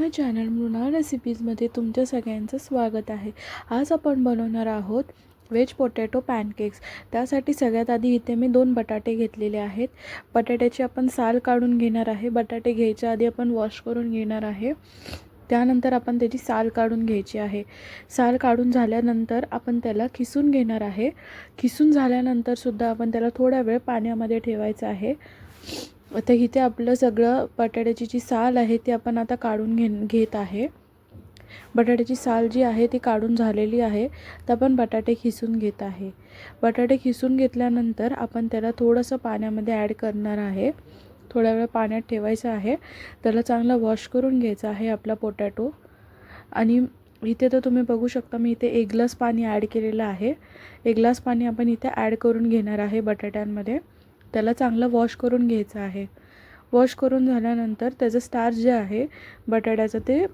माय channel Mrinal रेसिपीजमध्ये तुमच्या सगळ्यांचं स्वागत आहे। आज आपण बनवणार आहोत व्हेज पोटॅटो पॅनकेक्स। त्यासाठी सगळ्यात आधी इथे मी 2 बटाटे घेतलेले आहेत। बटाट्याची आपण साल काढून घेणार आहे। बटाटे घ्यायच्या आधी आपण वॉश करून घेणार आहे। त्यानंतर आपण त्याची साल काढून घ्यायची आहे। साल काढून झाल्यानंतर आपण त्याला खिसून घेणार आहे। खिसून झाल्यानंतर सुद्धा आपण त्याला थोडा वेळ पाण्यामध्ये ठेवायचं आहे। आता इथे आपलं सगळं बटाट्याची जी साल आहे ती आपण आता काढून घेत आहे। बटाट्याची साल जी आहे ती काढून झालेली आहे। तर आपण बटाटे खिसून घेत आहे। बटाटे खिसून घेतल्यानंतर आपण त्याला थोडंसं पाण्यामध्ये ॲड करणार आहे। थोडा वेळ पाण्यात ठेवायचं आहे। त्याला चांगलं वॉश करून घ्यायचं आहे आपला पोटॅटो। आणि इथे तर तुम्ही बघू शकता मी इथे 1 ग्लास पाणी ॲड केलेलं आहे। 1 ग्लास पाणी आपण इथे ॲड करून घेणार आहे बटाट्यांमध्ये। त्याला चांगलं वॉश करून घ्यायचं आहे। वॉश करून झाल्यानंतर त्याचं स्टार्च जे आहे बटाट्याचं ते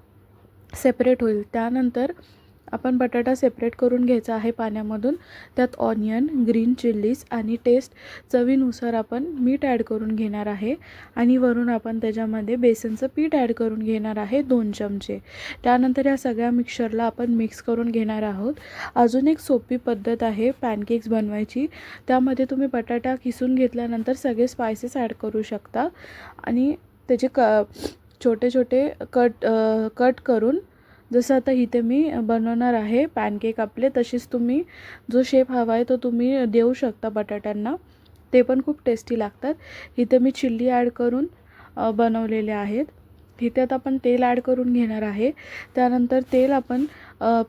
सेपरेट होईल। त्यानंतर आपण बटाटा सेपरेट करून घ्यायचा आहे पाण्यामधून। त्यात ऑनियन, ग्रीन चिल्लीज आणि टेस्ट चवीनुसार आपण मीठ ॲड करून घेणार आहे। आणि वरून आपण त्याच्यामध्ये बेसनचं पीठ ॲड करून घेणार आहे 2 चमचे। त्यानंतर या सगळ्या मिक्सचरला आपण मिक्स करून घेणार आहोत। अजून एक सोपी पद्धत आहे पॅनकेक्स बनवायची। त्यामध्ये तुम्ही बटाटा किसून घेतल्यानंतर सगळे स्पाइसेस ॲड करू शकता आणि त्याचे छोटे छोटे कट करून, जसं आता इथे मी बनवणार आहे पॅनकेक आपले, तशीच तुम्ही जो शेप हवा आहे तो तुम्ही देऊ शकता बटाट्यांना। ते पण खूप टेस्टी लागतात। इथे मी चिल्ली ॲड करून बनवलेले आहेत। इथे आता आपण तेल ॲड करून घेणार आहे। त्यानंतर तेल आपण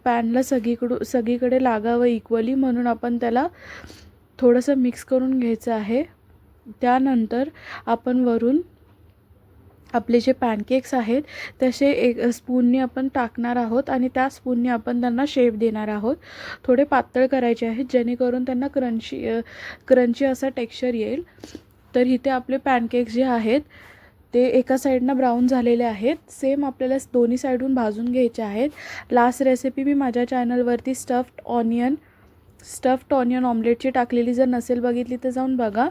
पॅनला सगळीकडे लागावं इक्वली म्हणून आपण त्याला थोडंसं मिक्स करून घ्यायचं आहे। त्यानंतर आपण वरून आपले जे पॅनकेक्स आहेत तसे एक स्पूनने आपण टाकणार आहोत आणि त्या स्पूनने आपण त्यांना शेप देणार आहोत। थोडे पातळ करायचे आहेत जेणेकरून त्यांना क्रंची असा टेक्स्चर येईल। तर इथे आपले पॅनकेक्स जे आहेत ते एका साईडनं ब्राऊन झालेले आहेत। सेम आपल्याला दोन्ही साईडून भाजून घ्यायचे आहेत। लास्ट रेसिपी मी माझ्या चॅनलवरती स्टफ्ड ऑनियन ऑमलेटची टाकलेली, जर नसेल बघितली तर जाऊन बघा।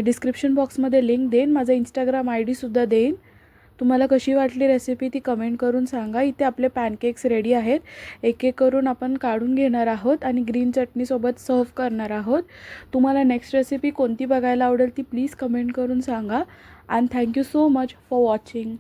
डिस्क्रिप्शन बॉक्समध्ये लिंक देईन, माझा इंस्टाग्राम ID सुद्धा देईन। तुम्हाला कशी वाटली रेसिपी ती कमेंट करून सांगा। इथे आपले पॅनकेक्स रेडी आहेत। एक एक करून आपण काढून घेणार आहोत आणि ग्रीन चटणीसोबत सर्व करणार आहोत। तुम्हाला नेक्स्ट रेसिपी कोणती बघायला आवडेल ती प्लीज कमेंट करून सांगा। And thank you so much for watching.